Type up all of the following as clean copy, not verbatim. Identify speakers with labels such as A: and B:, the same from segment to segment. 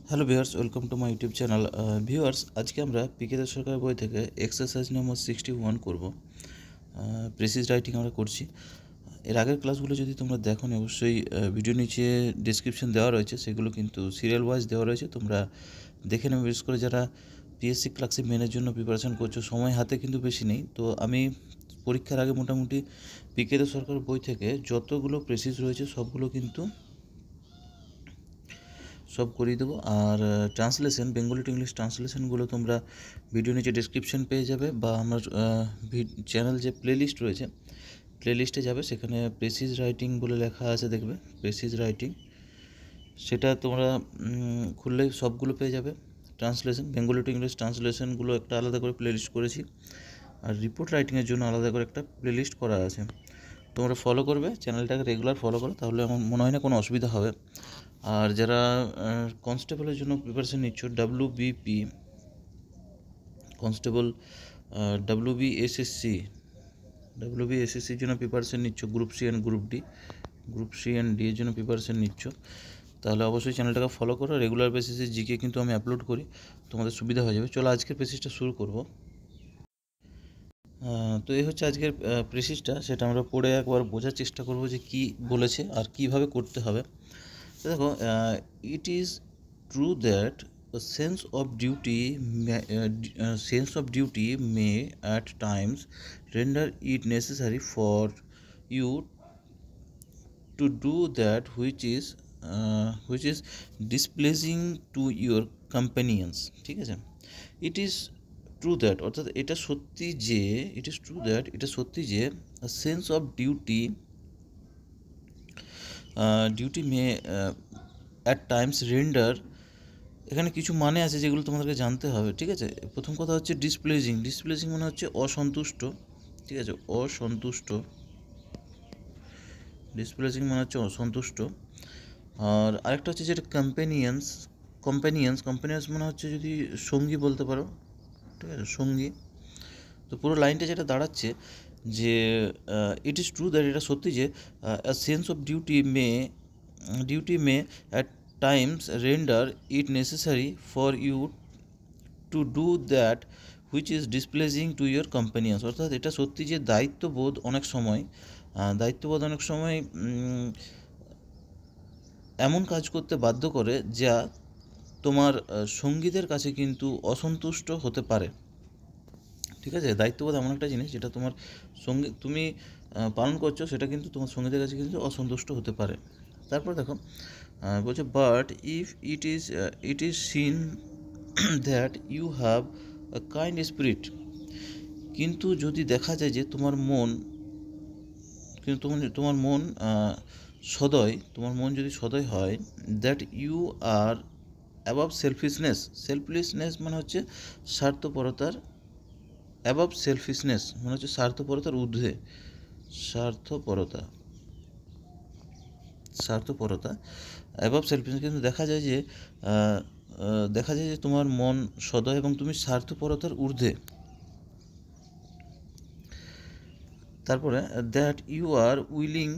A: Hello viewers, welcome to my YouTube channel. Viewers, আজকে আমরা পিকে দাস সরকার বই থেকে এক্সারসাইজ নম্বর 61 করব। প্রেসিজ রাইটিং আমরা করছি। এর আগের ক্লাসগুলো যদি তোমরা দেখো অবশ্যই ভিডিও নিচে ডিসক্রিপশন দেওয়া রয়েছে, সেগুলো কিন্তু সিরিয়াল ওয়াইজ দেওয়া রয়েছে, তোমরা দেখে নেবে। বিশেষ করে যারা পিএসসি ক্লার্কশিপ মেনের জন্য প্রিপারেশন করছো, সময় হাতে কিন্তু বেশি নেই, তো আমি পরীক্ষার আগে মোটামুটি পিকে দাস সরকার বই থেকে যতগুলো প্রেসিজ রয়েছে সবগুলো কিন্তু সব করিয়ে দেবো। আর ট্রান্সলেশন, বেঙ্গলি টু ইংলিশ ট্রান্সলেশনগুলো তোমরা ভিডিও নিচে ডিসক্রিপশন পেয়ে যাবে, বা আমার চ্যানেল যে প্লেলিস্ট রয়েছে, প্লেলিস্টে যাবে, সেখানে প্রেসিজ রাইটিং বলে লেখা আছে, দেখবে প্রেসিজ রাইটিং, সেটা তোমরা খুললেই সবগুলো পেয়ে যাবে। ট্রান্সলেশন, বেঙ্গলি টু ইংলিশ ট্রান্সলেশনগুলো একটা আলাদা করে প্লেলিস্ট করেছি, আর রিপোর্ট রাইটিংয়ের জন্য আলাদা করে একটা প্লেলিস্ট করা আছে। তোমরা ফলো করবে, চ্যানেলটাকে রেগুলার ফলো করো, তাহলে আমার মনে হয় না কোনো অসুবিধা হবে। আর যারা কনস্টেবলের জন্য প্রিপারেশন নিচ্ছ, ডাব্লিউবিপি কনস্টেবল, ডাব্লিউবিএসএসসির জন্য প্রিপারেশন নিচ্ছ, গ্রুপ সি অ্যান্ড ডি এর জন্য প্রিপারেশন নিচ্ছ, তাহলে অবশ্যই চ্যানেলটাকে ফলো করো। রেগুলার বেসিসে জিকে কিন্তু আমি আপলোড করি, তোমাদের সুবিধা হয়ে যাবে। চলো আজকের প্রেসিজটা শুরু করব। তো এই হচ্ছে আজকের প্রেসিজটা, সেটা আমরা পড়ে একবার বোঝার চেষ্টা করব যে কি বলেছে আর কিভাবে করতে হবে। দেখো, it is true that a sense of duty may at times render it necessary for you to do that which is displeasing to your companions। ঠিক আছে, ইট ইজ ট্রু দ্যাট, অর্থাৎ এটা সত্যি যে, এটা সত্যি যে sense of duty may at times render, এখানে কিছু মানে আছে যেগুলো তোমাদেরকে জানতে হবে। ঠিক আছে, প্রথম কথা হচ্ছে ডিসপ্লেজিং মানে হচ্ছে অসন্তুষ্ট। ঠিক আছে, ডিসপ্লেজিং মানে হচ্ছে অসন্তুষ্ট। আর আরেকটা হচ্ছে যেটা কম্পেনিয়ান্স মানে হচ্ছে যদি সঙ্গী বলতে পারো। ঠিক আছে, সঙ্গী। তো পুরো লাইনটা যেটা দাঁড়াচ্ছে যে ইট ইজ ট্রু দ্যাট, এটা সত্যি যে sense of duty may at times render it necessary for you to do that which is displeasing to your companions. অর্থাৎ এটা সত্যি যে দায়িত্ববোধ অনেক সময় এমন কাজ করতে বাধ্য করে যা তোমার সঙ্গীদের কাছে কিন্তু অসন্তুষ্ট হতে পারে। ঠিক আছে, দায়িত্ববোধ এমন একটা জিনিস যেটা তোমার সঙ্গী তুমি পালন করছো, সেটা কিন্তু তোমার সঙ্গীদের কাছে কিন্তু অসন্তুষ্ট হতে পারে। তারপর দেখো বলছে, but if it is seen that you have a kind spirit, কিন্তু যদি দেখা যায় যে তোমার মন সদয়, তোমার মন যদি সদয় হয়, that you are above selfishness মানে হচ্ছে স্বার্থপরতার, অ্যাবাভ সেলফিশনেস মানে হচ্ছে স্বার্থপরতার ঊর্ধ্বে, স্বার্থপরতা অ্যাবাভ সেলফিশনেস। কিন্তু দেখা যায় যে তোমার মন সদয় এবং তুমি স্বার্থপরতার ঊর্ধ্বে। তারপরে that you are willing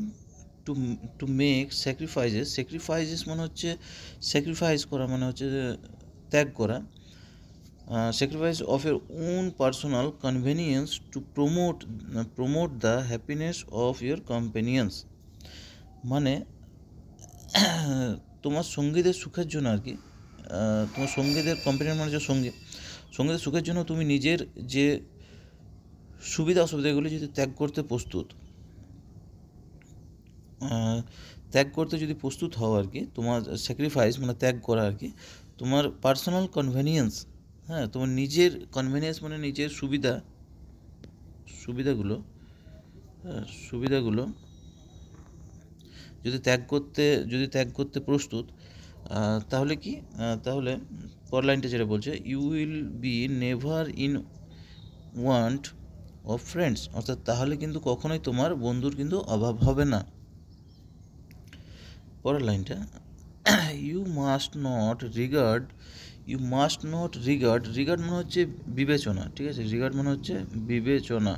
A: to make sacrifices মানে হচ্ছে স্যাক্রিফাইস করা, মানে হচ্ছে ত্যাগ করা, sacrifice of your own personal convenience to promote the happiness of your companions. মানে তোমার সঙ্গীদের সুখের জন্য আর কি, তোমার সঙ্গীদের কম্পেনিয়ন মানে যে সঙ্গীদের সুখের জন্য তুমি নিজের যে সুবিধা অসুবিধাগুলি যদি ত্যাগ করতে প্রস্তুত হও আর কি, তোমার স্যাক্রিফাইস মানে ত্যাগ করা আর কি, তোমার পার্সোনাল কনভেনিয়েন্স, হ্যাঁ, তোমার নিজের কনভেনিয়েন্স মানে নিজের সুবিধাগুলো যদি ত্যাগ করতে প্রস্তুত, তাহলে কি, তাহলে পর লাইনটা যেটা বলছে, you will be never in want of friends, অর্থাৎ তাহলে কিন্তু কখনোই তোমার বন্ধুর কিন্তু অভাব হবে না। পরের লাইনটা, ইউ মাস্ট নট রিগার্ড মানে হচ্ছে বিবেচনা। ঠিক আছে, রিগার্ড মানে হচ্ছে বিবেচনা।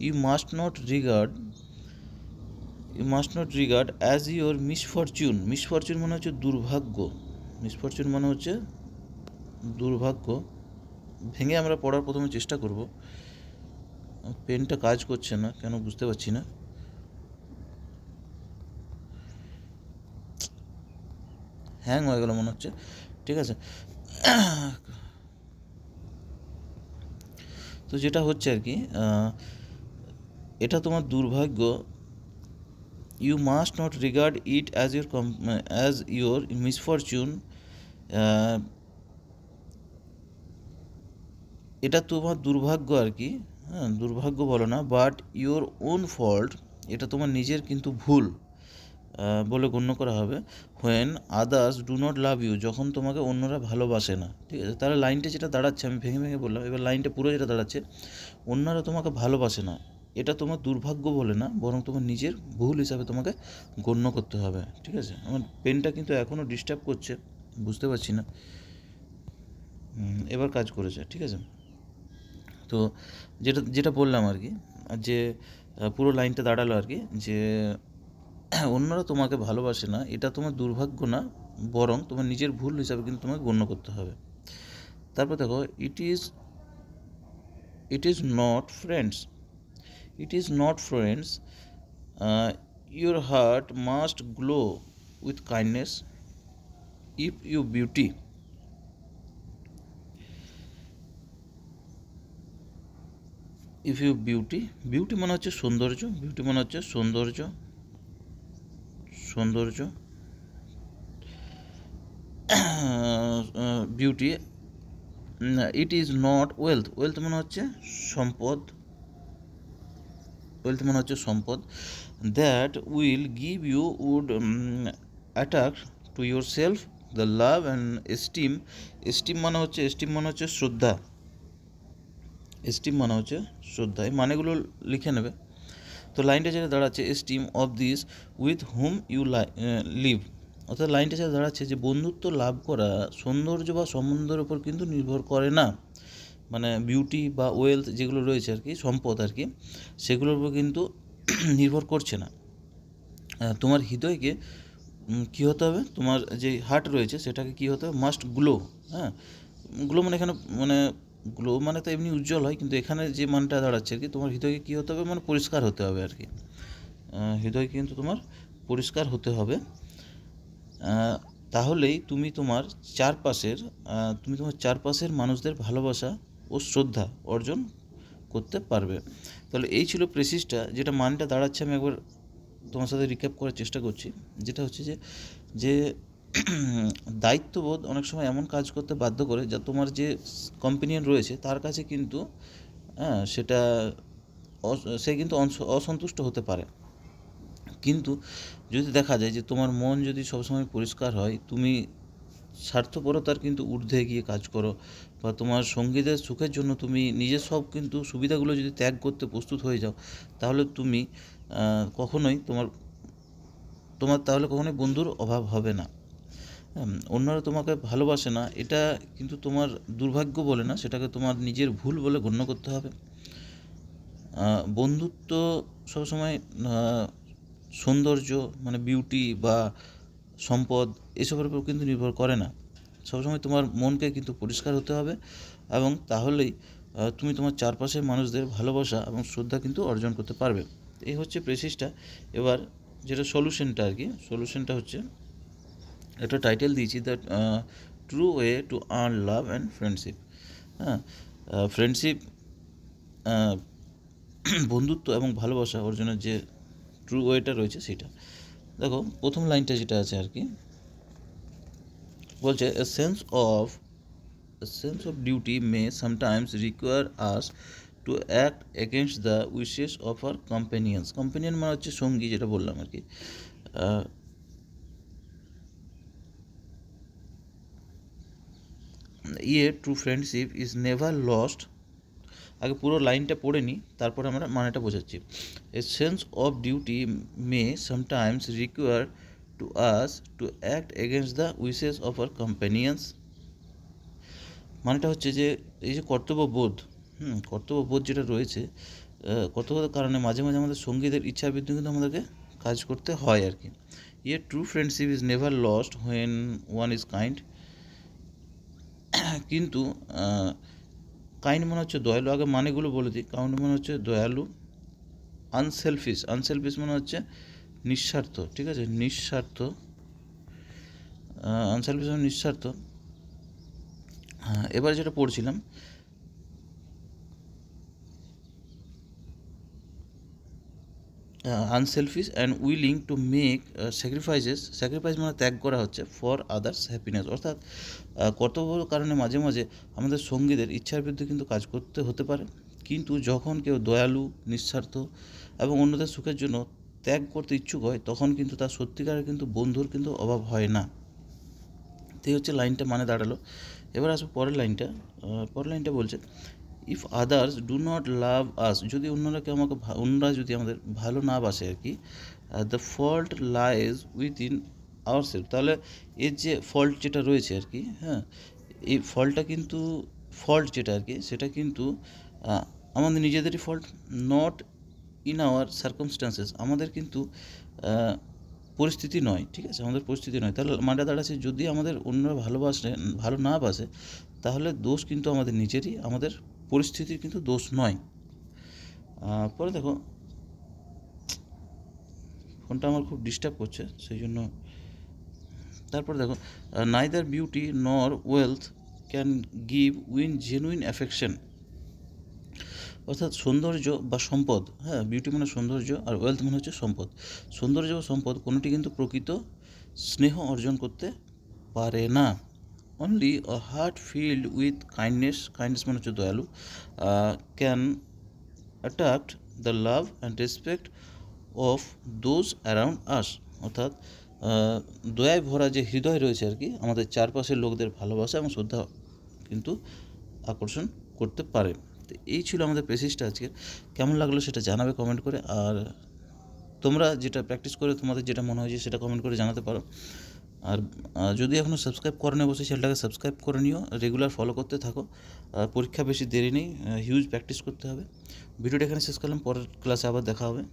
A: You must not regard you must not regard as your misfortune. Misfortune মানে হচ্ছে দুর্ভাগ্য, মিসফরচুন মানে হচ্ছে দুর্ভাগ্য। ভেঙে আমরা পড়ার প্রথমে চেষ্টা করব। পেনটা কাজ করছে না কেন বুঝতে পারছি না। হ্যাং হয়ে গেল মনে হচ্ছে। ঠিক আছে, তো যেটা হচ্ছে আর কি, এটা তোমার দুর্ভাগ্য। You must not regard it as your misfortune. এটা তোমার দুর্ভাগ্য আর কি, হ্যাঁ, দুর্ভাগ্য বলো না, বাট ইউর ওন ফল্ট, এটা তোমার নিজের কিন্তু ভুল বলে গণ্য করা হবে। When others do not love you, যখন তোমাকে অন্যরা ভালোবাসে না। ঠিক আছে, তাহলে লাইনটা যেটা দাঁড়াচ্ছে, আমি ভেঙে ভেঙে বললাম, এবার লাইনটা পুরো যেটা দাঁড়াচ্ছে, অন্যরা তোমাকে ভালোবাসে না, এটা তোমার দুর্ভাগ্য বলে না, বরং তোমার নিজের ভুল হিসাবে তোমাকে গণ্য করতে হবে। ঠিক আছে, আমার পেনটা কিন্তু এখনও ডিস্টার্ব করছে, বুঝতে পারছি না। এবার কাজ করেছে। ঠিক আছে, তো যেটা যেটা বললাম আর কি, যে পুরো লাইনটা দাঁড়ালো আর কি, যে অন্যরা তোমাকে ভালোবাসে না, এটা তোমার দুর্ভাগ্য না, বরং তোমার নিজের ভুল হিসাবে কিন্তু তোমাকে গণ্য করতে হবে। তারপর দেখো, it is not friends, it is not friends, your heart must glow with kindness if you beauty. If you beauty, beauty মানে হচ্ছে সৌন্দর্য, বিউটি মানে হচ্ছে সৌন্দর্য, সৌন্দর্য, beauty. It is not wealth, wealth মানে হচ্ছে সম্পদ, ওয়েলথ মানে হচ্ছে সম্পদ। That will give you would attract to yourself the love and esteem. Esteem মানে হচ্ছে শ্রদ্ধা, এস্টিম মানে হচ্ছে শ্রদ্ধা। এই মানেগুলো লিখে নেবে। তো লাইনটা যেটা দাঁড়াচ্ছে, esteem of this with whom you live, অর্থাৎ লাইনটা যেটা দাঁড়াচ্ছে যে বন্ধুত্ব লাভ করা সৌন্দর্য বা সম্বন্ধের ওপর কিন্তু নির্ভর করে না, মানে বিউটি বা ওয়েলথ যেগুলো রয়েছে আর কি, সম্পদ আর কি, সেগুলোর উপর কিন্তু নির্ভর করছে না। তোমার হৃদয়কে কী হতে হবে, তোমার যে হার্ট রয়েছে সেটাকে কী হতে হবে, মাস্ট গ্লো। হ্যাঁ, গ্লো মানে এখানে মানে গ্লো মানে তো এমনি উজ্জ্বল হয়, কিন্তু এখানে যে মানটা দাঁড়াচ্ছে আর কি, তোমার হৃদয়কে কী হতে হবে, মানে পরিষ্কার হতে হবে আর কি। হৃদয় কিন্তু তোমার পরিষ্কার হতে হবে, তাহলেই তুমি তোমার চারপাশের মানুষদের ভালোবাসা ও শ্রদ্ধা অর্জন করতে পারবে। তাহলে এই ছিল প্রেসিসটা, যেটা মানটা দাঁড়াচ্ছে আমি একবার তোমার সাথে রিক্যাপ করার চেষ্টা করছি। যেটা হচ্ছে যে দায়িত্ববোধ অনেক সময় এমন কাজ করতে বাধ্য করে, যা তোমার যে কম্পেনিয়ন রয়েছে তার কাছে কিন্তু সেটা সে কিন্তু অসন্তুষ্ট হতে পারে। কিন্তু যদি দেখা যায় যে তোমার মন যদি সবসময় পরিষ্কার হয়, তুমি স্বার্থপরতার কিন্তু ঊর্ধ্বে গিয়ে কাজ করো, বা তোমার সঙ্গীদের সুখের জন্য তুমি নিজের সব কিন্তু সুবিধাগুলো যদি ত্যাগ করতে প্রস্তুত হয়ে যাও, তাহলে তুমি কখনোই তাহলে কখনোই বন্ধুর অভাব হবে না। অন্যরা তোমাকে ভালোবাসে না, এটা কিন্তু তোমার দুর্ভাগ্য বলে না, সেটাকে তোমার নিজের ভুল বলে গণ্য করতে হবে। বন্ধুত্ব সবসময় সৌন্দর্য মানে বিউটি বা সম্পদ এসবের উপর কিন্তু নির্ভর করে না। সবসময় তোমার মনকে কিন্তু পরিষ্কার হতে হবে, এবং তাহলেই তুমি তোমার চারপাশের মানুষদের ভালোবাসা এবং শ্রদ্ধা কিন্তু অর্জন করতে পারবে। এই হচ্ছে প্রেসিসটা। এবার যেটা সলিউশনটা আর কি, সলিউশনটা হচ্ছে একটা টাইটেল দিয়েছি, that true way to earn love and friendship. হ্যাঁ, ফ্রেন্ডশিপ বন্ধুত্ব এবং ভালোবাসা অর্জনের যে ট্রু ওয়েটা রয়েছে সেটা দেখো। প্রথম লাইনটা যেটা আছে আর কি, বলছে a sense of duty may sometimes require us to act against the wishes of our companions. Companion মানে হচ্ছে সঙ্গী, যেটা বললাম আর কি। True friendship is never lost. আগে পুরো লাইনটা পড়ে নিই, তারপরে আমরা মানেটা বোঝাচ্ছি। A sense of duty may sometimes require to us to act against the wishes of our companions. মানেটা হচ্ছে যে এই যে কর্তব্যবোধ, কর্তব্যবোধ যেটা রয়েছে, কর্তব্যবোধের কারণে মাঝে মাঝে আমাদের সঙ্গীদের ইচ্ছার বিরুদ্ধে কিন্তু আমাদেরকে কাজ করতে হয় আর কি। A true friendship is never lost when one is kind. কিন্তু কাইন্ড মানে হচ্ছে দয়ালু, আগে মানেগুলো বলে দিই। কাইন্ড মানে হচ্ছে দয়ালু। আনসেলফিশ, আনসেলফিশ মানে হচ্ছে নিঃস্বার্থ, ঠিক আছে, নিঃস্বার্থ। আনসেলফিশ মানে নিঃস্বার্থ। এবার যেটা পড়ছিলাম, unselfish and willing to make sacrifices, sacrifice মানে ত্যাগ করা হচ্ছে, ফর আদার্স হ্যাপিনেস, অর্থাৎ কর্তব্যের কারণে মাঝে মাঝে আমাদের সঙ্গীদের ইচ্ছার বিরুদ্ধে কিন্তু কাজ করতে হতে পারে। কিন্তু যখন কেউ দয়ালু, নিঃস্বার্থ এবং অন্যদের সুখের জন্য ত্যাগ করতে ইচ্ছুক হয়, তখন কিন্তু তার সত্যিকারের কিন্তু বন্ধুর কিন্তু অভাব হয় না। তো এই হচ্ছে লাইনটা মানে দাঁড়ালো। এবার আসবো পরের লাইনটা। পরের লাইনটা বলছে, ইফ আদার্স ডু নট লাভ আস, যদি অন্যরা যদি আমাদের ভালো না বাসে আর কি, the fault lies within our self, তাহলে এর যে ফল্ট যেটা রয়েছে আর কি, হ্যাঁ, এই ফল্ট যেটা আর কি, সেটা কিন্তু আমাদের নিজেদেরই fault, not in our circumstances, আমাদের কিন্তু পরিস্থিতি নয়, ঠিক আছে, আমাদের পরিস্থিতি নয়। তাহলে মানে দাঁড়াচ্ছে, যদি আমাদের অন্যরা ভালো না বাসে, তাহলে দোষ কিন্তু আমাদের নিজেরই, আমাদের পরিস্থিতির কিন্তু দোষ নয়। পরে দেখো, ফোনটা আমার খুব ডিস্টার্ব করছে, সেই জন্য। তারপরে দেখো, নাইদার বিউটি নর wealth can give win genuine affection, অর্থাৎ সৌন্দর্য বা সম্পদ, হ্যাঁ, বিউটি মানে সৌন্দর্য আর ওয়েলথ মানে হচ্ছে সম্পদ, সৌন্দর্য ও সম্পদ কোনোটি কিন্তু প্রকৃত স্নেহ অর্জন করতে পারে না। Only a heart filled with kindness, kindness মানে হচ্ছে দয়ালু, can attract the love and respect of those around us, অর্থাৎ দয়ায় ভরা যে হৃদয় রয়েছে আর কি, আমাদের চারপাশের লোকদের ভালোবাসা এবং শ্রদ্ধা কিন্তু আকর্ষণ করতে পারে। তো এই ছিল আমাদের প্রেসিসটা আজকে। কেমন লাগলো সেটা জানাবে কমেন্ট করে, আর তোমরা যেটা প্র্যাকটিস করে তোমাদের যেটা মনে হয় সেটা কমেন্ট করে জানাতে পারো। আর যদি এখনও সাবস্ক্রাইব করো অবশ্যই চ্যানেলটাকে সাবস্ক্রাইব করে নিও, রেগুলার ফলো করতে থাকো। পরীক্ষা বেশি দেরি নেই, হিউজ প্র্যাকটিস করতে হবে। ভিডিওটা এখানে শেষ করলাম, পরের ক্লাসে আবার দেখা হবে।